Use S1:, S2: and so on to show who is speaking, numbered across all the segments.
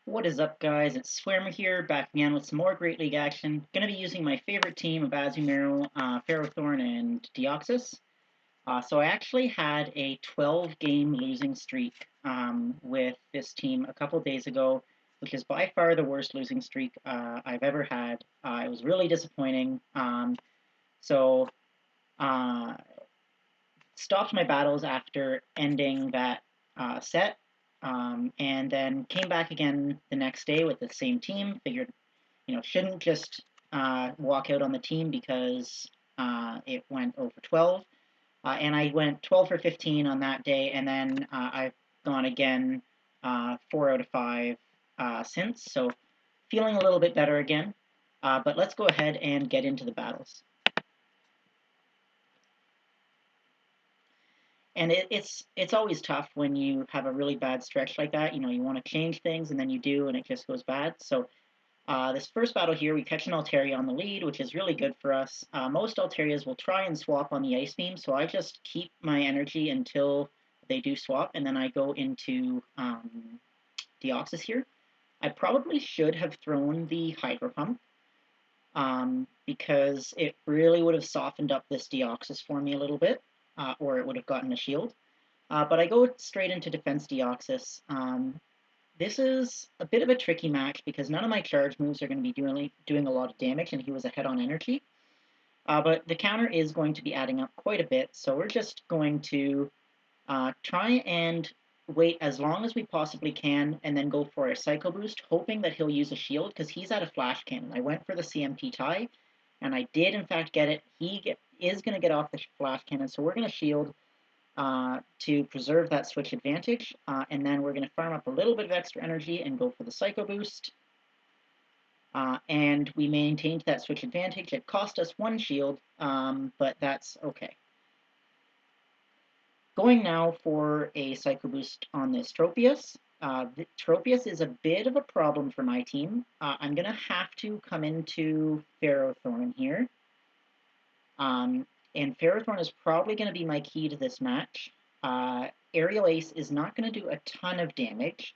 S1: What is up, guys? It's Swimmer here, back again with some more Great League action. Going to be using my favorite team of Azumarill, Ferrothorn, and Deoxys. So I actually had a 12-game losing streak with this team a couple days ago, which is by far the worst losing streak I've ever had. It was really disappointing. So uh, stopped my battles after ending that set, and then came back again the next day with the same team. Figured, shouldn't just walk out on the team because it went over 12. And I went 12 for 15 on that day, and then I've gone again 4 out of 5 since. So feeling a little bit better again. But let's go ahead and get into the battles. And it's always tough when you have a really bad stretch like that. You want to change things, and then you do, and it just goes bad. So this first battle here, we catch an Altaria on the lead, which is really good for us. Most Altarias will try and swap on the Ice Beam, so I just keep my energy until they do swap, and then I go into Deoxys here. I probably should have thrown the Hydro Pump, because it really would have softened up this Deoxys for me a little bit, or it would have gotten a shield. But I go straight into Defense Deoxys. This is a bit of a tricky match because none of my charge moves are going to be doing a lot of damage, and he was ahead on energy. But the counter is going to be adding up quite a bit, so we're just going to try and wait as long as we possibly can, and then go for a Psycho Boost, hoping that he'll use a shield, because he's at a Flash Cannon. I went for the CMP tie, and I did in fact get it. He is going to get off the Flash Cannon, so we're going to shield to preserve that switch advantage, and then we're going to farm up a little bit of extra energy and go for the Psycho Boost. And we maintained that switch advantage. It cost us one shield, but that's okay. Going now for a Psycho Boost on this Tropius. Tropius is a bit of a problem for my team. I'm going to have to come into Ferrothorn here. And Ferrothorn is probably going to be my key to this match. Aerial Ace is not going to do a ton of damage,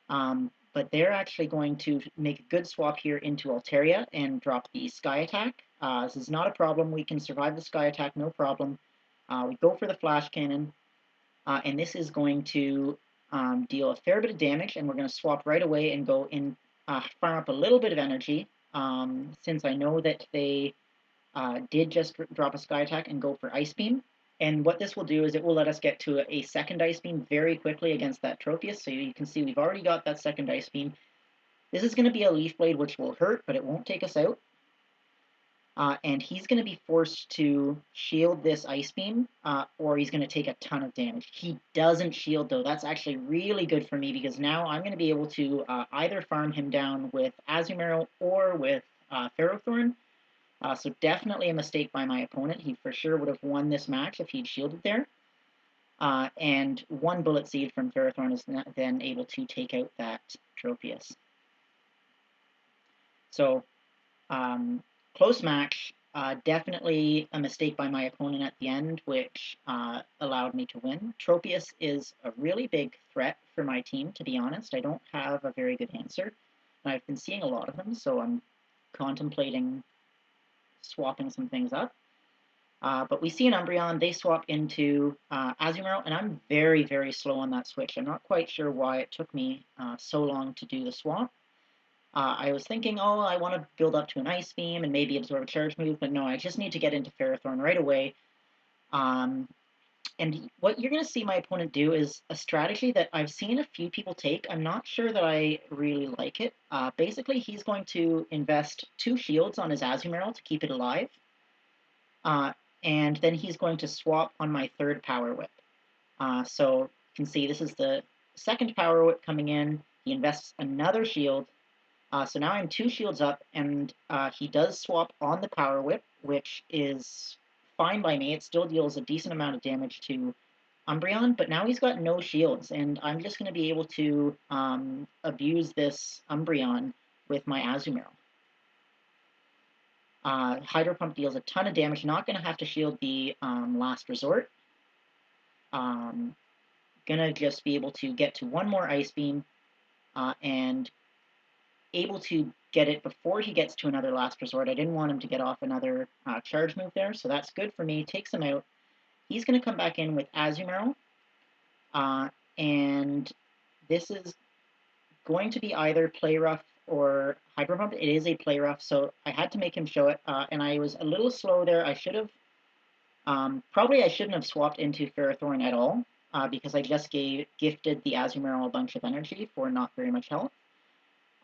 S1: but they're actually going to make a good swap here into Altaria and drop the Sky Attack. This is not a problem. We can survive the Sky Attack, no problem. We go for the Flash Cannon, and this is going to deal a fair bit of damage, and we're going to swap right away and go in, farm up a little bit of energy, since I know that they did just drop a Sky Attack and go for Ice Beam. And what this will do is it will let us get to a second Ice Beam very quickly against that Tropius. So you can see we've already got that second Ice Beam. This is going to be a Leaf Blade, which will hurt, but it won't take us out. And he's going to be forced to shield this Ice Beam, or he's going to take a ton of damage. He doesn't shield, though. That's actually really good for me, because now I'm going to be able to either farm him down with Azumarill or with Ferrothorn. So definitely a mistake by my opponent. He for sure would have won this match if he'd shielded there. And one Bullet Seed from Ferrothorn is then able to take out that Tropius. So, close match. Definitely a mistake by my opponent at the end, which allowed me to win. Tropius is a really big threat for my team, to be honest. I don't have a very good answer. And I've been seeing a lot of them, so I'm contemplating swapping some things up. But we see an Umbreon, they swap into Azumarill, and I'm very, very slow on that switch. I'm not quite sure why it took me so long to do the swap. I was thinking, oh, I want to build up to an Ice Beam and maybe absorb a charge move, but no, I just need to get into Ferrothorn right away. And what you're going to see my opponent do is a strategy that I've seen a few people take. I'm not sure that I really like it. Basically, he's going to invest 2 shields on his Azumarill to keep it alive. And then he's going to swap on my third Power Whip. So you can see this is the second Power Whip coming in. He invests another shield. So now I'm 2 shields up, and he does swap on the Power Whip, which is fine by me. It still deals a decent amount of damage to Umbreon, but now he's got no shields, and I'm just going to be able to abuse this Umbreon with my Azumarill. Hydro Pump deals a ton of damage, not going to have to shield the last resort. Gonna just be able to get to one more Ice Beam, and able to get it before he gets to another last resort. I didn't want him to get off another charge move there, so that's good for me. Takes him out. He's going to come back in with Azumarill, and this is going to be either Play Rough or Hydro Pump. It is a Play Rough, so I had to make him show it, and I was a little slow there. I should have, probably I shouldn't have swapped into Ferrothorn at all, because I just gifted the Azumarill a bunch of energy for not very much health.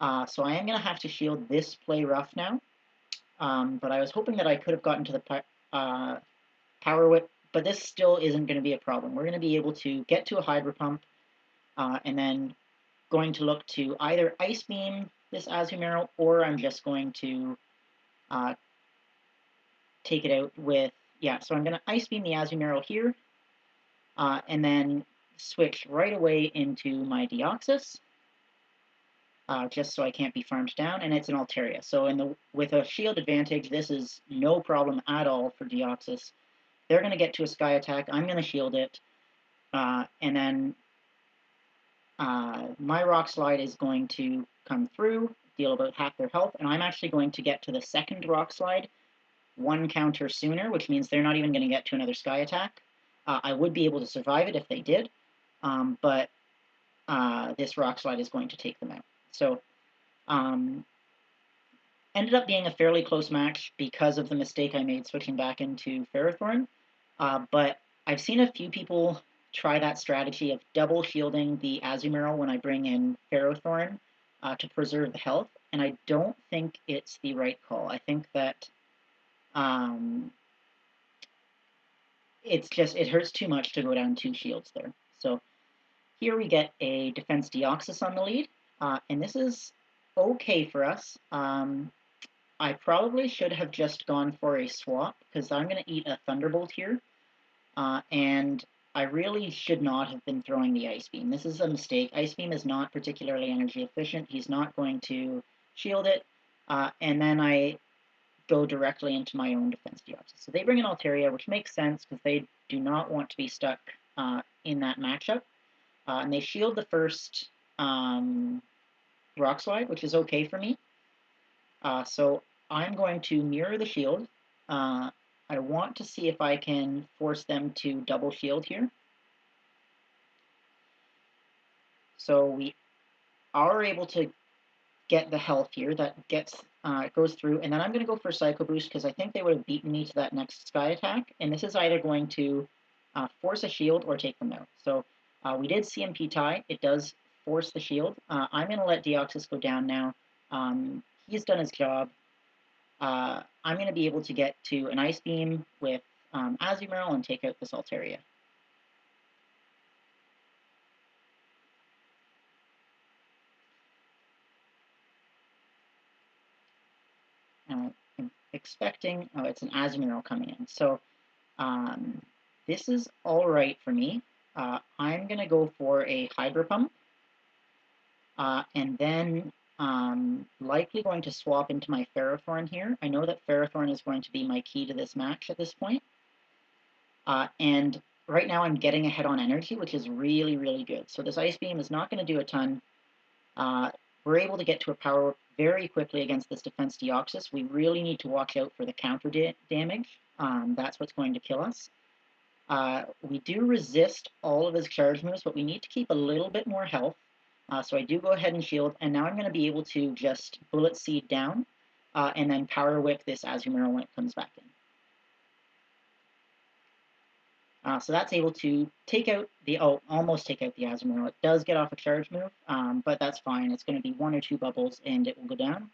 S1: So I am going to have to shield this Play Rough now, but I was hoping that I could have gotten to the Power Whip, but this still isn't going to be a problem. We're going to be able to get to a Hydro Pump, and then going to look to either Ice Beam this Azumarill, or I'm just going to take it out with, yeah, so I'm going to Ice Beam the Azumarill here, and then switch right away into my Deoxys, just so I can't be farmed down, and it's an Altaria. So with a shield advantage, this is no problem at all for Deoxys. They're going to get to a Sky Attack, I'm going to shield it, and then my Rock Slide is going to come through, deal about half their health, and I'm actually going to get to the second Rock Slide one counter sooner, which means they're not even going to get to another Sky Attack. I would be able to survive it if they did, but this Rock Slide is going to take them out. So, ended up being a fairly close match because of the mistake I made switching back into Ferrothorn, but I've seen a few people try that strategy of double shielding the Azumarill when I bring in Ferrothorn to preserve the health, and I don't think it's the right call. I think that it hurts too much to go down 2 shields there. So here we get a Defense Deoxys on the lead, and this is okay for us. I probably should have just gone for a swap, because I'm going to eat a Thunderbolt here, and I really should not have been throwing the Ice Beam. This is a mistake. Ice Beam is not particularly energy efficient. He's not going to shield it, and then I go directly into my own Defense Deoxys. So they bring in Altaria, which makes sense because they do not want to be stuck in that matchup. And they shield the first Rock Slide, which is okay for me. So I'm going to mirror the shield. I want to see if I can force them to double shield here. So we are able to get the health here that goes through, and then I'm going to go for Psycho Boost because I think they would have beaten me to that next Sky Attack, and this is either going to force a shield or take them out. So we did CMP tie. It does force the shield. I'm going to let Deoxys go down now. He's done his job. I'm going to be able to get to an Ice Beam with Azumarill and take out this Altaria. I'm expecting, oh, it's an Azumarill coming in. So this is all right for me. I'm going to go for a Hydro Pump, and then likely going to swap into my Ferrothorn here. I know that Ferrothorn is going to be my key to this match at this point. And right now I'm getting ahead on energy, which is really, really good. So this Ice Beam is not going to do a ton. We're able to get to a power very quickly against this Defense Deoxys. We really need to watch out for the counter damage. That's what's going to kill us. We do resist all of his charge moves, but we need to keep a little bit more health. So I do go ahead and shield, and now I'm going to be able to just Bullet Seed down, and then Power Whip this Azumarill when it comes back in. So that's able to take out the, almost take out the Azumarill. It does get off a charge move, but that's fine. It's going to be 1 or 2 bubbles, and it will go down.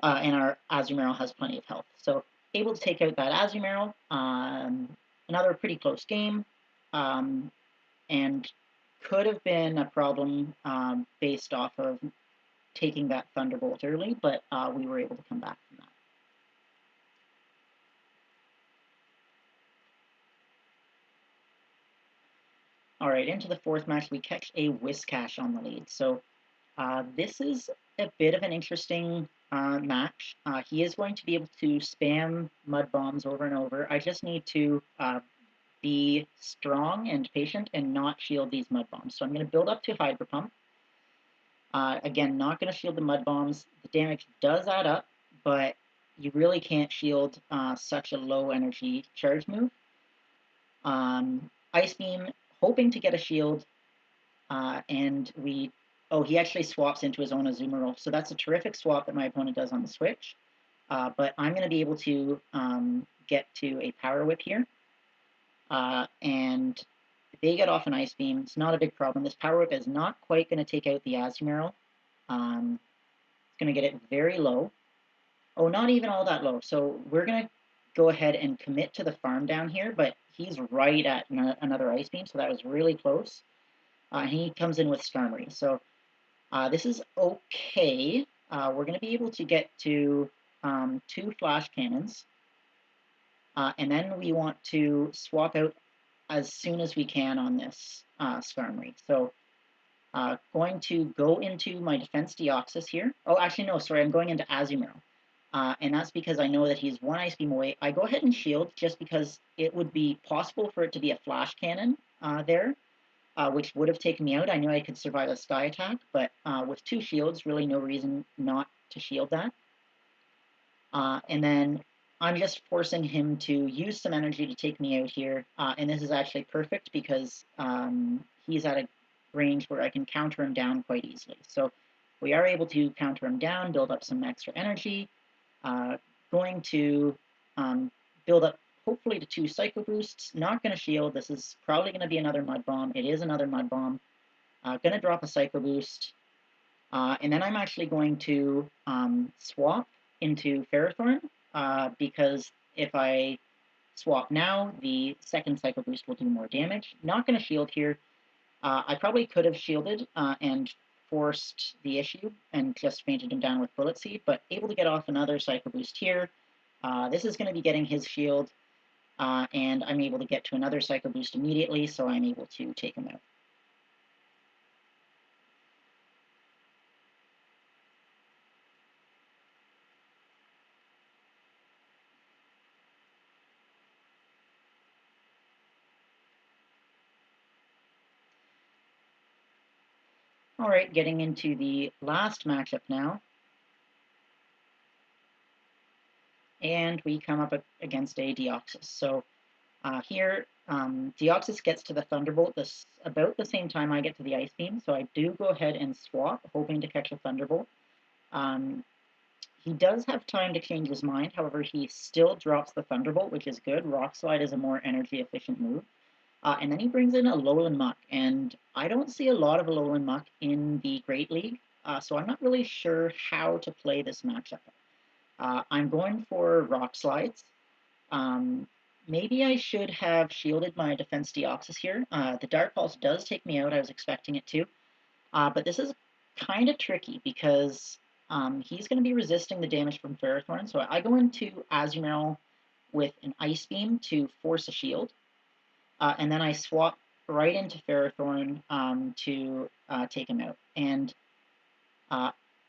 S1: And our Azumarill has plenty of health. So able to take out that Azumarill. Another pretty close game, and could have been a problem based off of taking that Thunderbolt early, but we were able to come back from that. All right, into the 4th match, we catch a Whiscash on the lead. So this is a bit of an interesting match. He is going to be able to spam Mud Bombs over and over. I just need to be strong and patient and not shield these Mud Bombs. So I'm going to build up to Hydro Pump. Again, not going to shield the mud bombs. The damage does add up, but you really can't shield such a low energy charge move. Ice Beam, hoping to get a shield, and he actually swaps into his own Azumarill. So that's a terrific swap that my opponent does on the switch. But I'm going to be able to get to a Power Whip here. And they get off an Ice Beam. It's not a big problem. This Power Whip is not quite going to take out the Azumarill. It's going to get it very low. Oh, not even all that low. So we're going to go ahead and commit to the farm down here, but he's right at another Ice Beam, so that was really close. He comes in with Starmie. So this is okay. We're going to be able to get to 2 Flash Cannons. And then we want to swap out as soon as we can on this Starmie. So going to go into my defense Deoxys here. Oh, actually, no, sorry, I'm going into Azumarill. And that's because I know that he's 1 Ice Beam away. I go ahead and shield just because it would be possible for it to be a Flash Cannon there, which would have taken me out. I knew I could survive a Sky Attack, but with 2 shields, really no reason not to shield that. And then I'm just forcing him to use some energy to take me out here. And this is actually perfect because he's at a range where I can counter him down quite easily. So we are able to counter him down, build up some extra energy. Going to build up hopefully to 2 Psycho Boosts. Not going to shield. This is probably going to be another Mud Bomb. It is another Mud Bomb. Going to drop a Psycho Boost. And then I'm actually going to swap into Ferrothorn because if I swap now, the second Psycho Boost will do more damage. Not going to shield here. I probably could have shielded and forced the issue and just fainted him down with Bullet Seed, but able to get off another Psycho Boost here. This is going to be getting his shield, and I'm able to get to another Psycho Boost immediately, so I'm able to take him out. All right, getting into the last matchup now. And we come up against a Deoxys. So here, Deoxys gets to the Thunderbolt about the same time I get to the Ice Beam, so I do go ahead and swap, hoping to catch a Thunderbolt. He does have time to change his mind, however, he still drops the Thunderbolt, which is good. Rock Slide is a more energy-efficient move. And then he brings in a Alolan Muck, and I don't see a lot of Alolan Muck in the Great League, so I'm not really sure how to play this matchup. I'm going for Rock Slides. Maybe I should have shielded my defense Deoxys here. The Dark Pulse does take me out, I was expecting it to. But this is kind of tricky because he's going to be resisting the damage from Ferrothorn. So I go into Azumarill with an Ice Beam to force a shield. And then I swap right into Ferrothorn to take him out. And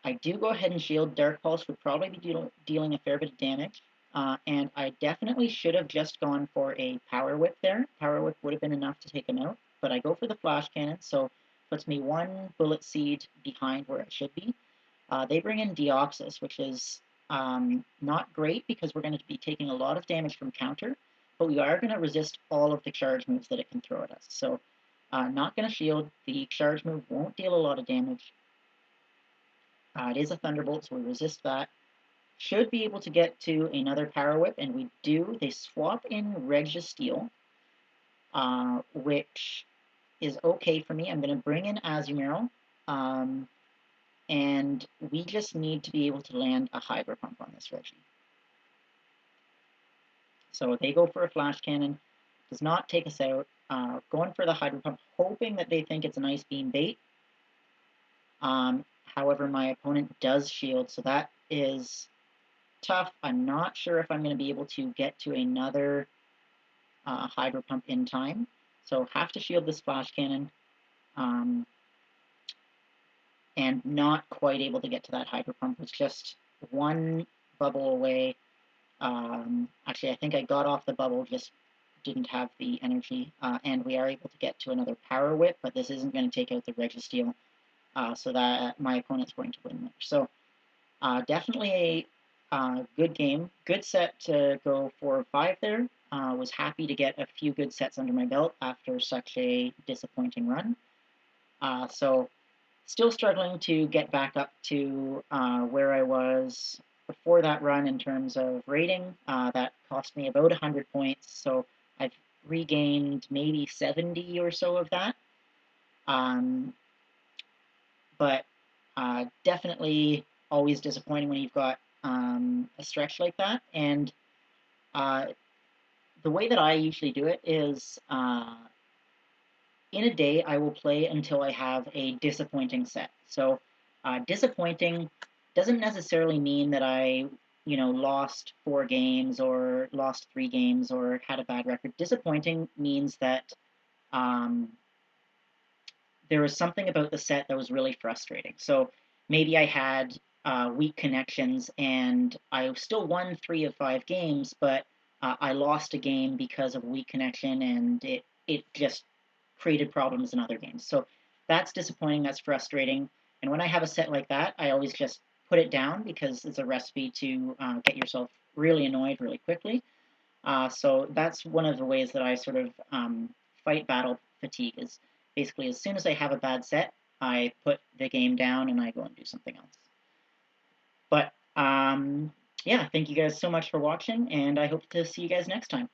S1: I do go ahead and shield. Dark Pulse would probably be dealing a fair bit of damage. And I definitely should have just gone for a Power Whip there. Power Whip would have been enough to take him out. But I go for the Flash Cannon, so puts me 1 Bullet Seed behind where I should be. They bring in Deoxys, which is not great because we're going to be taking a lot of damage from counter. But we are going to resist all of the charge moves that it can throw at us. So not going to shield. The charge move won't deal a lot of damage. It is a Thunderbolt, so we resist that. Should be able to get to another Power Whip, and we do. They swap in Registeel, which is okay for me. I'm going to bring in Azumarill, and we just need to be able to land a Hydro Pump on this Reggie. So they go for a Flash Cannon, does not take us out. Going for the Hydro Pump, hoping that they think it's an Ice Beam bait. However, my opponent does shield, so that is tough. I'm not sure if I'm going to be able to get to another Hydro Pump in time. So have to shield this Flash Cannon. And not quite able to get to that Hydro Pump. It's just 1 bubble away. Actually, I think I got off the bubble, just didn't have the energy. And we are able to get to another Power Whip, but this isn't going to take out the Registeel. so that my opponent's going to win there. So definitely a good game, good set to go 4-5 there. Was happy to get a few good sets under my belt after such a disappointing run. So still struggling to get back up to where I was before that run in terms of rating. That cost me about 100 points, so I've regained maybe 70 or so of that. Um, but definitely always disappointing when you've got a stretch like that. And uh, the way that I usually do it is in a day, I will play until I have a disappointing set. So disappointing doesn't necessarily mean that I, lost 4 games or lost 3 games or had a bad record. Disappointing means that um, there was something about the set that was really frustrating. So maybe I had weak connections and I still won 3 of 5 games, but I lost a game because of a weak connection and it just created problems in other games. So that's disappointing, that's frustrating. And when I have a set like that, I always just put it down because it's a recipe to get yourself really annoyed really quickly. So that's one of the ways that I sort of fight battle fatigue is basically as soon as I have a bad set, I put the game down and I go and do something else. But yeah, thank you guys so much for watching, and I hope to see you guys next time.